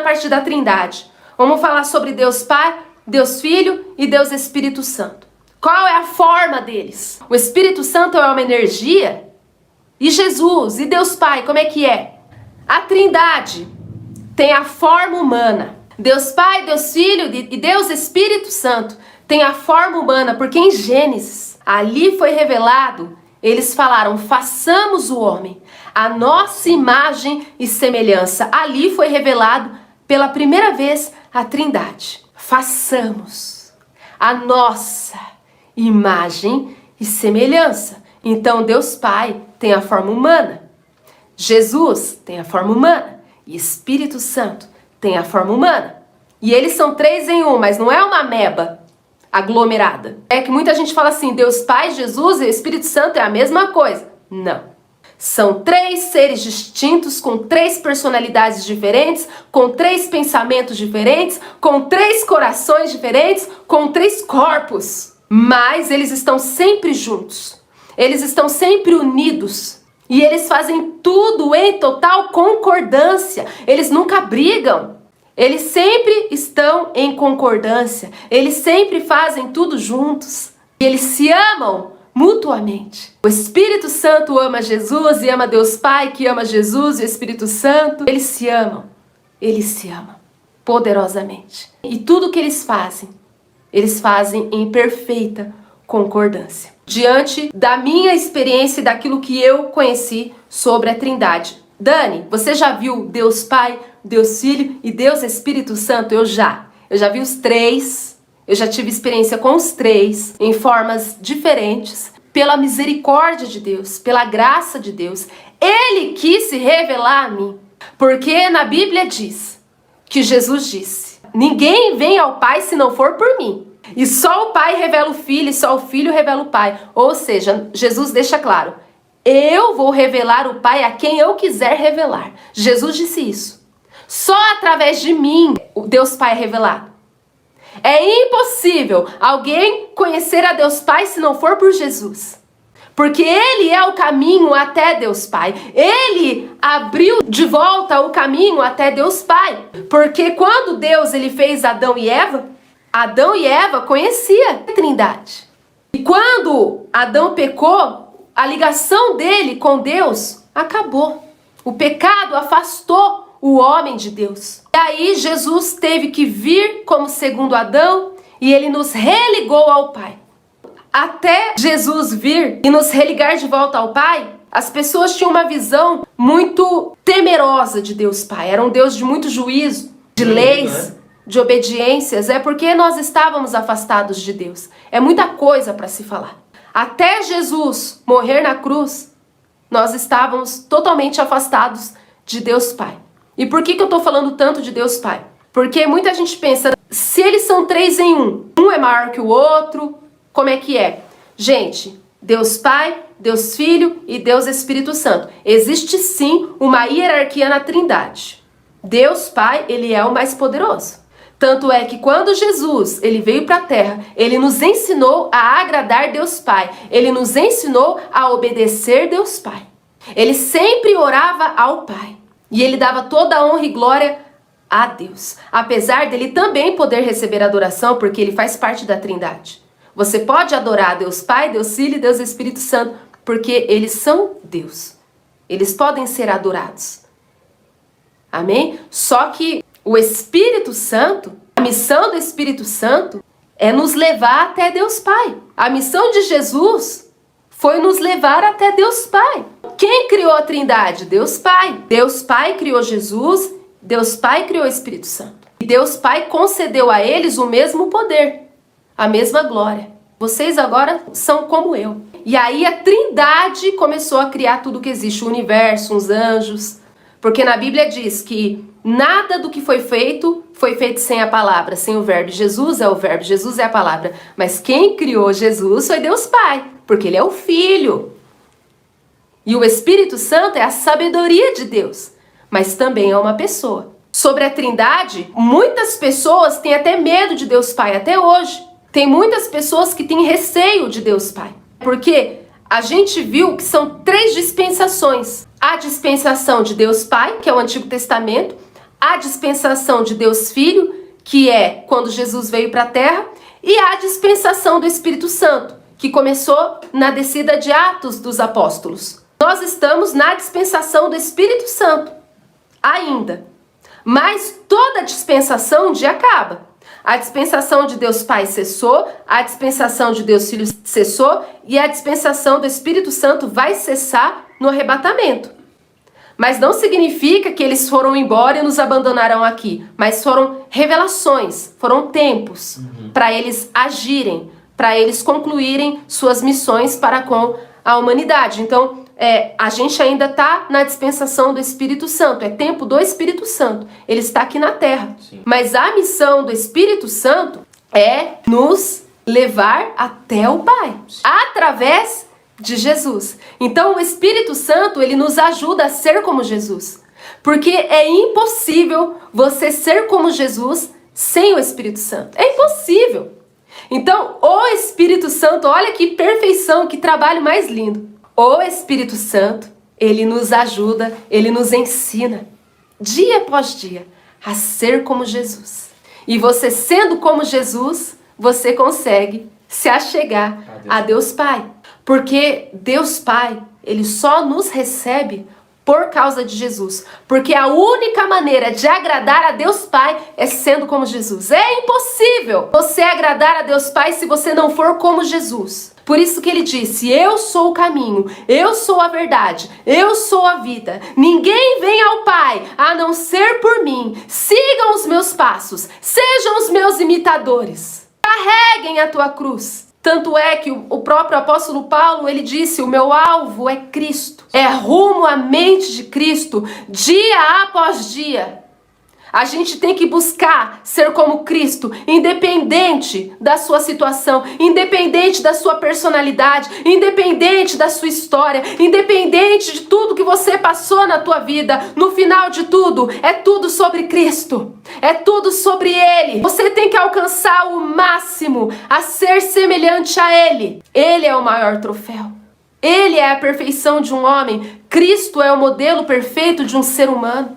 parte da Trindade. Vamos falar sobre Deus Pai, Deus Filho e Deus Espírito Santo. Qual é a forma deles? O Espírito Santo é uma energia? E Jesus, e Deus Pai, como é que é? A Trindade tem a forma humana. Deus Pai, Deus Filho e Deus Espírito Santo tem a forma humana, porque em Gênesis, ali foi revelado, eles falaram, façamos o homem, a nossa imagem e semelhança. Ali foi revelado pela primeira vez a Trindade. Façamos a nossa imagem e semelhança. Então Deus Pai tem a forma humana, Jesus tem a forma humana e Espírito Santo tem a forma humana. E eles são 3 em 1, mas não é uma ameba aglomerada. É que muita gente fala assim, Deus Pai, Jesus e o Espírito Santo é a mesma coisa. Não. São 3 seres distintos, com 3 personalidades diferentes, com 3 pensamentos diferentes, com 3 corações diferentes, com 3 corpos. Mas eles estão sempre juntos. Eles estão sempre unidos. E eles fazem tudo em total concordância. Eles nunca brigam. Eles sempre estão em concordância. Eles sempre fazem tudo juntos. E eles se amam mutuamente. O Espírito Santo ama Jesus e ama Deus Pai, que ama Jesus e o Espírito Santo. Eles se amam. Eles se amam poderosamente. E tudo que eles fazem em perfeita concordância. Diante da minha experiência e daquilo que eu conheci sobre a Trindade. Dani, você já viu Deus Pai, Deus Filho e Deus Espírito Santo? Eu já vi os 3, eu já tive experiência com os 3 em formas diferentes, pela misericórdia de Deus, pela graça de Deus. Ele quis se revelar a mim, porque na Bíblia diz que Jesus disse, ninguém vem ao Pai se não for por mim. E só o Pai revela o Filho e só o Filho revela o Pai. Ou seja, Jesus deixa claro, eu vou revelar o Pai a quem eu quiser revelar. Jesus disse isso. Só através de mim o Deus Pai é revelado. É impossível alguém conhecer a Deus Pai se não for por Jesus. Porque Ele é o caminho até Deus Pai. Ele abriu de volta o caminho até Deus Pai. Porque quando Deus ele fez Adão e Eva conhecia a Trindade. E quando Adão pecou, a ligação dele com Deus acabou. O pecado afastou o homem de Deus. E aí Jesus teve que vir como segundo Adão e ele nos religou ao Pai. Até Jesus vir e nos religar de volta ao Pai, as pessoas tinham uma visão muito temerosa de Deus Pai. Era um Deus de muito juízo, de leis, de obediências. É porque nós estávamos afastados de Deus. É muita coisa para se falar. Até Jesus morrer na cruz, nós estávamos totalmente afastados de Deus Pai. E por que eu estou falando tanto de Deus Pai? Porque muita gente pensa, se eles são 3 em 1, um é maior que o outro, como é que é? Gente, Deus Pai, Deus Filho e Deus Espírito Santo. Existe sim uma hierarquia na Trindade. Deus Pai, ele é o mais poderoso. Tanto é que quando Jesus ele veio para a terra, ele nos ensinou a agradar Deus Pai. Ele nos ensinou a obedecer Deus Pai. Ele sempre orava ao Pai. E ele dava toda a honra e glória a Deus. Apesar dele também poder receber adoração, porque ele faz parte da Trindade. Você pode adorar Deus Pai, Deus Filho e Deus Espírito Santo, porque eles são Deus. Eles podem ser adorados. Amém? Só que o Espírito Santo, a missão do Espírito Santo é nos levar até Deus Pai. A missão de Jesus foi nos levar até Deus Pai. Quem criou a Trindade? Deus Pai. Deus Pai criou Jesus, Deus Pai criou o Espírito Santo. E Deus Pai concedeu a eles o mesmo poder, a mesma glória. Vocês agora são como eu. E aí a Trindade começou a criar tudo que existe, o universo, os anjos. Porque na Bíblia diz que nada do que foi feito sem a palavra, sem o verbo. Jesus é o verbo, Jesus é a palavra. Mas quem criou Jesus foi Deus Pai, porque ele é o Filho. E o Espírito Santo é a sabedoria de Deus, mas também é uma pessoa. Sobre a Trindade, muitas pessoas têm até medo de Deus Pai até hoje. Tem muitas pessoas que têm receio de Deus Pai. Porque a gente viu que são 3 dispensações. A dispensação de Deus Pai, que é o Antigo Testamento, a dispensação de Deus Filho, que é quando Jesus veio para a terra, e a dispensação do Espírito Santo, que começou na descida de Atos dos Apóstolos. Nós estamos na dispensação do Espírito Santo ainda, mas toda dispensação um dia acaba. A dispensação de Deus Pai cessou, a dispensação de Deus Filho cessou e a dispensação do Espírito Santo vai cessar no arrebatamento. Mas não significa que eles foram embora e nos abandonaram aqui, mas foram revelações, foram tempos para eles agirem, para eles concluírem suas missões para com a humanidade. Então, a gente ainda está na dispensação do Espírito Santo, é tempo do Espírito Santo, ele está aqui na terra. Sim. Mas a missão do Espírito Santo é nos levar até o Pai, através de Jesus. Então o Espírito Santo, ele nos ajuda a ser como Jesus, porque é impossível você ser como Jesus sem o Espírito Santo, é impossível. Então o Espírito Santo, olha que perfeição, que trabalho mais lindo. O Espírito Santo, ele nos ajuda, ele nos ensina, dia após dia, a ser como Jesus. E você sendo como Jesus, você consegue se achegar a Deus Pai. Porque Deus Pai, ele só nos recebe por causa de Jesus. Porque a única maneira de agradar a Deus Pai é sendo como Jesus. É impossível você agradar a Deus Pai se você não for como Jesus. Por isso que ele disse, eu sou o caminho, eu sou a verdade, eu sou a vida. Ninguém vem ao Pai a não ser por mim. Sigam os meus passos, sejam os meus imitadores. Carreguem a tua cruz. Tanto é que o próprio apóstolo Paulo, ele disse, o meu alvo é Cristo. É rumo à mente de Cristo, dia após dia. A gente tem que buscar ser como Cristo, independente da sua situação, independente da sua personalidade, independente da sua história, independente de tudo que você passou na tua vida. No final de tudo, é tudo sobre Cristo, é tudo sobre Ele. Você tem que alcançar o máximo, a ser semelhante a Ele. Ele é o maior troféu. Ele é a perfeição de um homem. Cristo é o modelo perfeito de um ser humano.